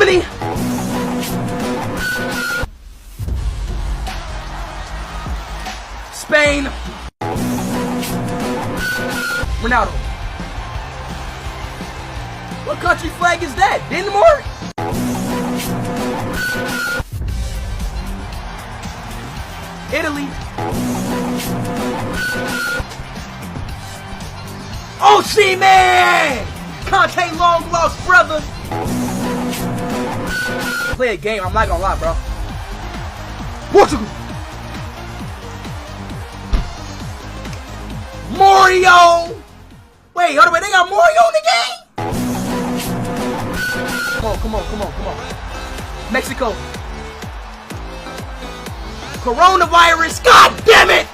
Germany. Spain. Ronaldo. What country flag is that? Denmark? Italy. OC man! Conte long lost brother. Play a game, I'm not gonna lie, bro. Portugal. Mario! Wait, hold on, wait, they got Mario in the game? Come on. Mexico. Coronavirus, god damn it!